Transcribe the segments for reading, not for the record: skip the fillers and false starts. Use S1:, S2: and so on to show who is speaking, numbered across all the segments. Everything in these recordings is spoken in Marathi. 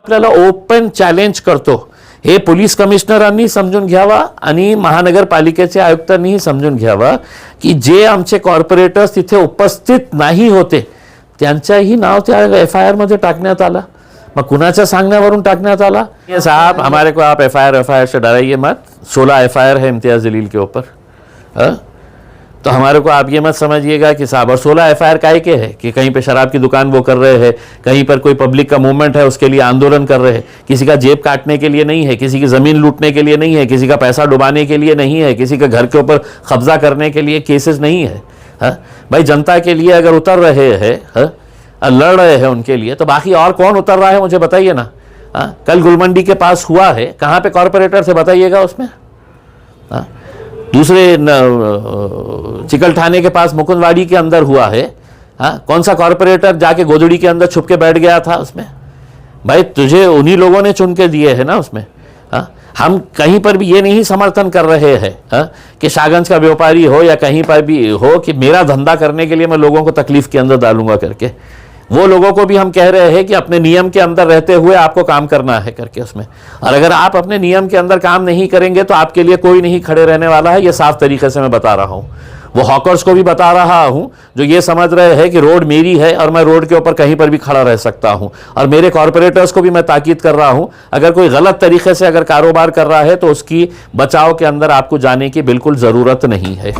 S1: आपल्याला ओपन चॅलेंज करतो, हे पोलीस कमिशनरांनी समजून घ्यावा आणि महानगरपालिकेच्या आयुक्तांनीही समजून घ्यावा की जे आमचे कॉर्पोरेटर्स तिथे उपस्थित नाही होते त्यांच्याही नाव त्या FIR मध्ये टाकण्यात आलं। मग कुणाच्या सांगण्यावरून टाकण्यात आला? ये साहब हमारे को आप FIR से डराइए मत, 16 FIR है इम्तियाज जलील के ऊपर। तो हमारे को आप ये मत समझिएगा कि साहब और 16 FIR काहे के है कि कहीं पे शराब की दुकान वो कर रहे हैं, कहीं पर कोई पब्लिक का मूवमेंट है उसके लिए आंदोलन कर रहे हैं, किसी का जेब काटने के लिए नहीं है, किसी की ज़मीन लूटने के लिए नहीं है, किसी का पैसा डुबाने के लिए नहीं है, किसी के घर के ऊपर कब्जा करने के लिए केसेस नहीं है। भाई जनता के लिए अगर उतर रहे हैं, लड़ रहे हैं उनके लिए, तो बाकी और कौन उतर रहा है मुझे बताइए ना। कल गुलमंडी के पास हुआ है, कहाँ पे कॉर्पोरेटर से बताइएगा उसमें। दूसरे चिकलठाने के पास मुकुंदवाड़ी के अंदर हुआ है, कौन सा कॉर्पोरेटर जाके गोदड़ी के अंदर छुप के बैठ गया था उसमें? भाई तुझे उन्हीं लोगों ने चुन के दिए है ना उसमें। हम कहीं पर भी ये नहीं समर्थन कर रहे हैं कि शाहगंज का व्यापारी हो या कहीं पर भी हो कि मेरा धंधा करने के लिए मैं लोगों को तकलीफ के अंदर डालूंगा करके। वो लोगों को भी हम कह रहे हैं कि अपने नियम के अंदर रहते हुए आपको काम करना है करके उसमें। और अगर आप अपने नियम के अंदर काम नहीं करेंगे तो आपके लिए कोई नहीं खड़े रहने वाला है, ये साफ तरीके से मैं बता रहा हूँ। वो हॉकर्स को भी बता रहा हूँ जो ये समझ रहे हैं कि रोड मेरी है और मैं रोड के ऊपर कहीं पर भी खड़ा रह सकता हूँ। और मेरे कॉर्पोरेटर्स को भी मैं ताकीद कर रहा हूँ, अगर कोई गलत तरीके से अगर कारोबार कर रहा है तो उसकी बचाव के अंदर आपको जाने की बिल्कुल ज़रूरत नहीं है।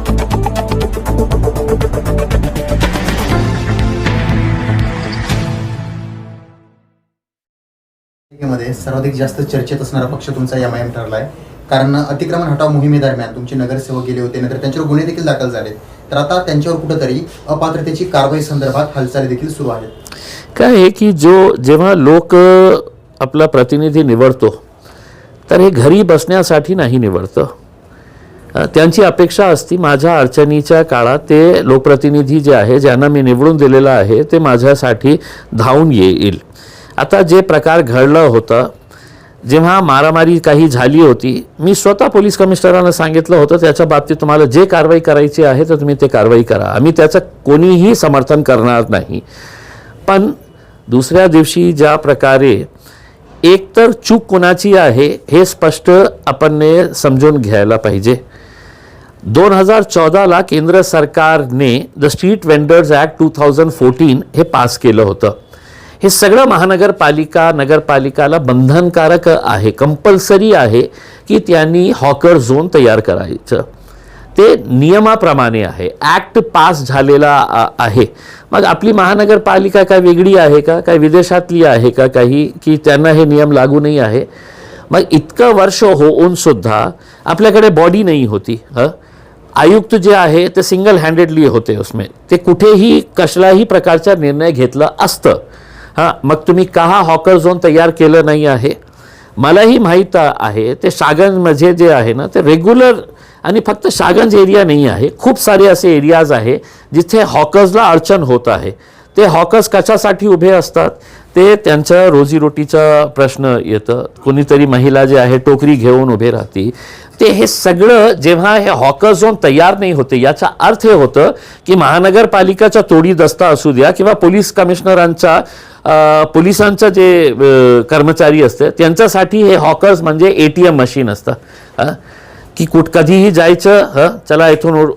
S2: मध्ये सर्वाधिक जास्त चर्चेत असणारा पक्ष तुमचा MIM ठरला आहे, कारण अतिक्रमण हटाव मोहिमेदरम्यान तुमचे नगरसेवक गेले होते, नंतर त्यांच्यावर गुन्हे देखील दाखल झाले, तर आता त्यांच्यावर कुठेतरी अपात्रतेची कारवाई संदर्भात हालचाली देखील सुरू आहेत।
S1: काय आहे की जेव्हा लोक आपला प्रतिनिधी निवडतो तर हे घरी बसण्यासाठी नाही निवडतं, त्यांची अपेक्षा असती माझ्या अडचणीच्या काळात ते लोकप्रतिनिधी जे आहे ज्यांना मी निवडून दिलेला आहे ते माझ्यासाठी धावून येईल। आता जे प्रकार घडलं होतं, जेव्हा मारामारी काही झाली होती, मी स्वतः पोलीस कमिशनरांना सांगितलं होतं त्याच्या बाबतीत तुम्हाला जे कारवाई करायची आहे तर तुम्ही ते कारवाई करा, आम्ही त्याचं कोणीही समर्थन करणार नाही। पण दुसऱ्या दिवशी ज्या प्रकारे एकतर चूक कोणाची आहे हे स्पष्ट आपण समजून घ्यायला पाहिजे। 2014 केंद्र सरकारने द स्ट्रीट वेंडर्स ॲक्ट 2014 हे पास केलं होतं। हे सगळं महानगरपालिका नगरपालिकाला बंधनकारक आहे, कंपल्सरी आहे की त्यांनी हॉकर झोन तयार करायचं, ते नियमाप्रमाणे आहे, ॲक्ट पास झालेला आहे। मग आपली महानगरपालिका काय वेगळी आहे का, काय विदेशातली आहे का काही की त्यांना हे नियम लागू नाही आहे? मग इतकं वर्ष होऊन सुद्धा आपल्याकडे बॉडी नाही होती। आयुक्त जे आहे ते सिंगल हँडेडली होते उसमें, ते कुठेही कसलाही प्रकारचा निर्णय घेतला असतं। मग तुम्ही का हॉकर झोन तयार केलं नाही आहे? मलाही माहीत आहे ते शाहगंजमध्ये जे आहे ना ते रेग्युलर आणि फक्त शाहगंज एरिया नाही आहे, खूप सारे असे एरियाज आहे जिथे हॉकर्सला अडचण होत आहे। ते हॉकर्स कशासाठी उभे असतात? ते त्यांच्या रोजीरोटीचा प्रश्न येतं, कोणीतरी महिला जे आहे टोकरी घेऊन उभे राहते, ते हे सगळं जेव्हा हे हॉकर झोन तयार नाही होते याचा अर्थ हे होतं की महानगरपालिकाचा तोडी दस्ता असू द्या किंवा पोलीस कमिशनरांचा पोलिसांचा जे कर्मचारी असते त्यांच्यासाठी हे हॉकर्स म्हणजे ATM मशीन असतं की कधीही जायचं, चला इथून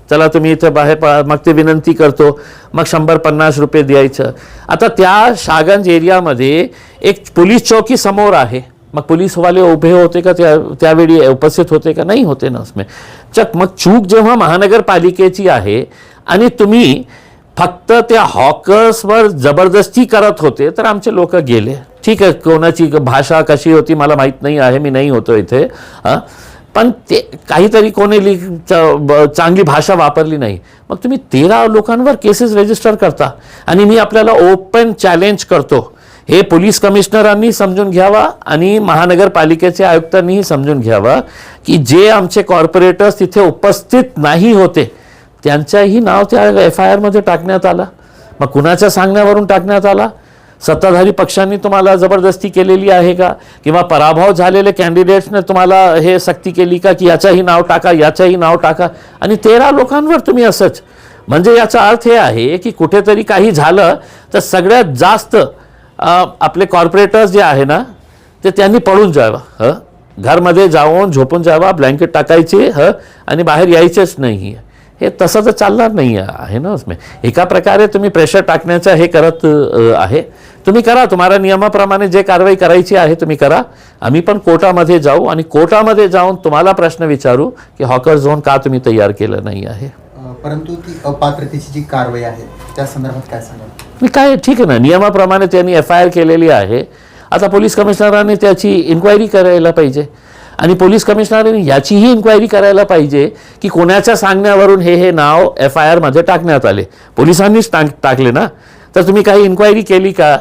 S1: चला तुम्ही इथं बाहेर, मग ते विनंती करतो, मग 100-50 रुपये द्यायचं। आता त्या शाहगंज एरियामध्ये एक पोलीस चौकी समोर आहे, मग पोलीसवाले उभे होते का त्यावेळी उपस्थित होते का? नाही होते ना उसमें। मग चूक जेव्हा महानगरपालिकेची आहे आणि तुम्ही फक्त त्या हॉकर्सवर जबरदस्ती करत होते तर आमचे लोक गेले। ठीक आहे, कोणाची भाषा कशी होती मला माहीत नाही आहे, मी नाही होतो इथे, पण ते काहीतरी कोणी चांगली भाषा वापरली नाही, मग तुम्ही 13 लोकांवर केसेस रजिस्टर करता। आणि मी आपल्याला ओपन चॅलेंज करतो, हे पोलीस कमिशनरांनी समजून घ्यावा आणि महानगरपालिकेच्या आयुक्तांनीही समजून घ्यावा की जे आमचे कॉर्पोरेटर्स तिथे उपस्थित नाही होते त्यांच्याही नाव त्या FIR मध्ये टाकण्यात आलं। मग कुणाच्या सांगण्यावरून टाकण्यात आला? सत्ताधारी पक्षांनी तुम्हाला जबरदस्ती केलेली आहे का, किंवा पराभव झालेले कॅन्डिडेट्सने तुम्हाला हे सक्ती केली का की याचंही नाव टाका याचंही नाव टाका, आणि 13 लोकांवर तुम्ही असंच? म्हणजे याचा अर्थ हे आहे की कुठेतरी काही झालं तर सगळ्यात जास्त आपले कॉर्पोरेटर्स जे आहे ना ते त्यांनी पळून जावं, घरमध्ये जाऊन झोपून जावा, ब्लँकेट टाकायचे आणि बाहेर यायचेच नाही. हे तसं तर चालणार नाही आहे ना. उसमें एका प्रकारे तुम्ही प्रेशर टाकण्याचं हे करत आहे. तुम्ही करा, तुम्हाला नियमाप्रमाणे जे कारवाई करायची आहे तुम्ही करा. आम्ही पण कोर्टामध्ये जाऊ आणि कोर्टामध्ये जाऊन तुम्हाला प्रश्न विचारू की हॉकर झोन का तुम्ही तयार केलं नाही आहे.
S2: परंतु ती अपात्रतेची जी कारवाई आहे त्या संदर्भात काय सांगाल?
S1: मी काय, ठीक आहे ना, नियमाप्रमाणे त्यांनी FIR केलेली आहे. आता पोलीस कमिशनरांनी त्याची इन्क्वायरी करायला पाहिजे आणि पोलीस कमिशनरांनी याचीही इन्क्वायरी करायला पाहिजे की कोणाच्या सांगण्यावरून हे नाव FIR मध्ये टाकण्यात आले. पोलिसांनीच टाकले ना, तर तुम्ही काही इन्क्वायरी केली का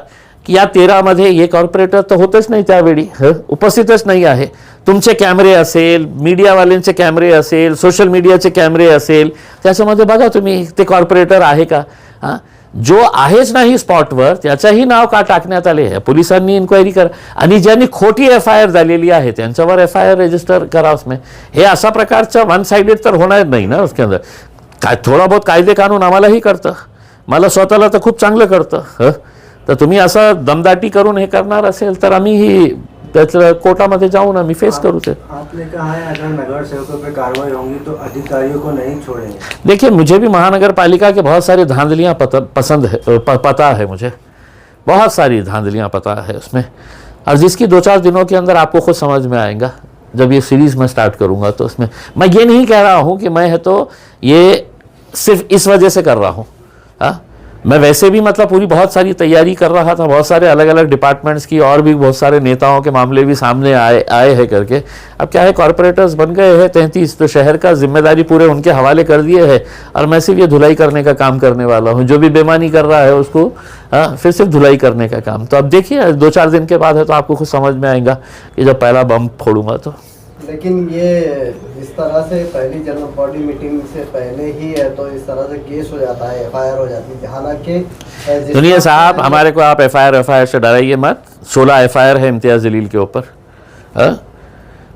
S1: की या 13 मध्ये हे कॉर्पोरेटर तर होतच नाही, त्यावेळी उपस्थितच नाही आहे. तुमचे कॅमेरे असेल, मीडियावाल्यांचे कॅमेरे असेल, सोशल मीडियाचे कॅमेरे असेल, त्याच्यामध्ये बघा तुम्ही ते कॉर्पोरेटर आहे का. जो आहेच नाही स्पॉटवर त्याचंही नाव का टाकण्यात आले आहे. पोलिसांनी इन्क्वायरी करा आणि ज्यांनी खोटी FIR झालेली आहे त्यांच्यावर FIR रजिस्टर करा. उसमें हे अशा प्रकारचं वन साइडेड तर होणार नाही ना. उसके अंदर काय थोडा बहुत कायदे कानून आम्हालाही कळतं, मला स्वतःला तर खूप चांगलं कळतं. तर तुम्ही असं दमदाटी करून हे करणार असेल तर आम्हीही त्याचं कोर्टामध्ये जाऊन आम्ही फेस करू. ते
S3: आपने कहा है अगर नगर सेवकों पे कार्रवाई होंगी तो अधिकारियों को नहीं छोड़ेंगे.
S1: देखिए, मुझे भी महानगर पालिका के बहुत सारी धांधलियाँ पसंद है, पता है मुझे, बहुत सारी धांधलियाँ पता है उसमें. और जिसकी 2-4 दिनों के अंदर आपको खुद समझ में आएगा जब ये सीरीज़ में स्टार्ट करूँगा. तो उसमें मैं ये नहीं कह रहा हूँ कि मैं है तो ये सिर्फ इस वजह से कर रहा हूँ. मैं वैसे भी मतलब पूरी बहुत सारी तैयारी कर रहा था, बहुत सारे अलग अलग डिपार्टमेंट्स की और भी बहुत सारे नेताओं के मामले भी सामने आए हैं करके. अब क्या है, कॉर्पोरेटर्स बन गए हैं 33, तो शहर का जिम्मेदारी पूरे उनके हवाले कर दिए है और मैं सिर्फ ये धुलाई करने का काम करने वाला हूँ. जो भी बेईमानी कर रहा है उसको फिर सिर्फ धुलाई करने का काम. तो अब देखिए 2-4 दिन के बाद है तो आपको खुद समझ में आएगा कि जब पहला बम फोड़ूंगा तो.
S3: लेकिन ये इस तरह से पहली जनरल बॉडी मीटिंग से पहले ही है तो इस तरह से केस हो जाता है, FIR हो जाती है. हालांकि
S1: सुनिए साहब, हमारे को आप FIR से डराइए मत. 16 FIR है इम्तियाज़ जलील के ऊपर.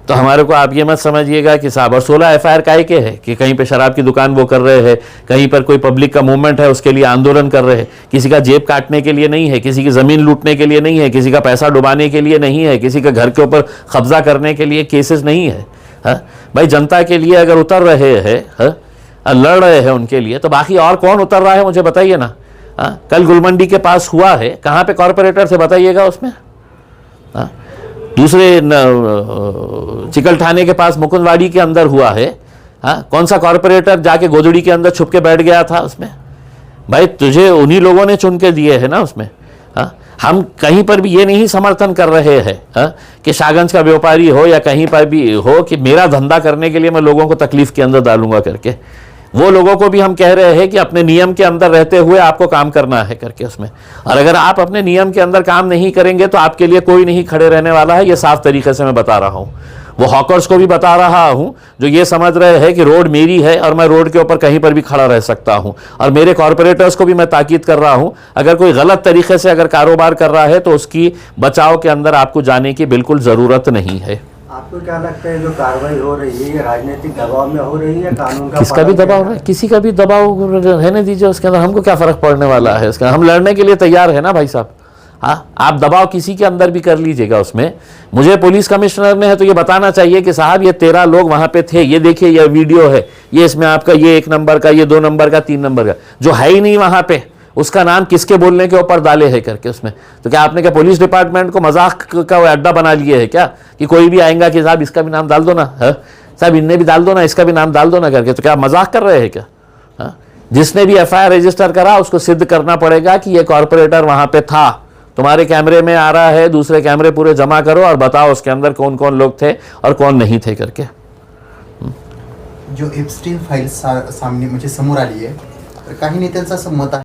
S1: तो हमारे को आप ये मत समझिएगा कि साहब, और 16 FIR काहे के है कि कहीं पे शराब की दुकान वो कर रहे हैं, कहीं पर कोई पब्लिक का मूवमेंट है उसके लिए आंदोलन कर रहे हैं. किसी का जेब काटने के लिए नहीं है, किसी की ज़मीन लूटने के लिए नहीं है, किसी का पैसा डुबाने के लिए नहीं है, किसी का घर के ऊपर कब्जा करने के लिए केसेस नहीं है. भाई, जनता के लिए अगर उतर रहे हैं, लड़ रहे हैं उनके लिए, तो बाकी और कौन उतर रहा है मुझे बताइए ना. कल गुलमंडी के पास हुआ है, कहाँ पे कॉर्पोरेटर थे बताइएगा उसमें. दूसरे चिकल थाने के पास मुकुंदवाड़ी के अंदर हुआ है. कौन सा कॉर्पोरेटर जाके गोदड़ी के अंदर छुप के बैठ गया था उसमें. भाई, तुझे उन्हीं लोगों ने चुन के दिए हैं ना उसमें. हम कहीं पर भी ये नहीं समर्थन कर रहे हैं कि शाहगंज का व्यापारी हो या कहीं पर भी हो कि मेरा धंधा करने के लिए मैं लोगों को तकलीफ के अंदर डालूंगा करके. वो लोगों को भी हम कह रहे हैं कि अपने नियम के अंदर रहते हुए आपको काम करना है करके उसमें. और अगर आप अपने नियम के अंदर काम नहीं करेंगे तो आपके लिए कोई नहीं खड़े रहने वाला है. ये साफ तरीके से मैं बता रहा हूँ. वो हॉकर्स को भी बता रहा हूँ जो ये समझ रहे हैं कि रोड मेरी है और मैं रोड के ऊपर कहीं पर भी खड़ा रह सकता हूँ. और मेरे कॉर्पोरेटर्स को भी मैं ताकीद कर रहा हूँ, अगर कोई गलत तरीके से अगर कारोबार कर रहा है तो उसकी बचाव के अंदर आपको जाने की बिल्कुल ज़रूरत नहीं है.
S3: आपको क्या लगता है जो कार्रवाई हो रही है ये राजनीतिक दबाव में हो रही है, कानून का
S1: किसका भी दबाव है, किसी का भी दबाव रहने दीजिए. उसके अंदर हमको क्या फ़र्क पड़ने वाला है. उसका हम लड़ने के लिए तैयार है ना भाई साहब. आप दबाव किसी के अंदर भी कर लीजिएगा उसमें. मुझे पुलिस कमिश्नर में है तो ये बताना चाहिए कि साहब ये 13 लोग वहाँ पे थे, ये देखिए ये वीडियो है, ये इसमें आपका ये 1 नंबर का, ये 2 नंबर का, 3 नंबर का, जो है ही नहीं वहाँ पे, उसका नाम किसके बोलने के ऊपर डाले है करके उसमें. तो क्या आपने क्या पुलिस डिपार्टमेंट को मजाक का वो अड्डा बना लिए है क्या कि कोई भी आएगा कि साहब इसका भी नाम डाल दो ना, साहब इनने भी डाल दो ना, इसका भी नाम डाल दो ना करके. तो क्या मजाक कर रहे हैं क्या. जिसने भी FIR रजिस्टर करा उसको सिद्ध करना पड़ेगा कि ये कॉर्पोरेटर वहाँ पे था, तुम्हारे कैमरे में आ रहा है. दूसरे कैमरे पूरे जमा करो और बताओ उसके अंदर कौन कौन लोग थे और कौन नहीं थे करके.
S2: जो एप्स्टीन फाईल सामने म्हणजे समोर आली आहे, तर काही नेत्यांचं असं मत आहे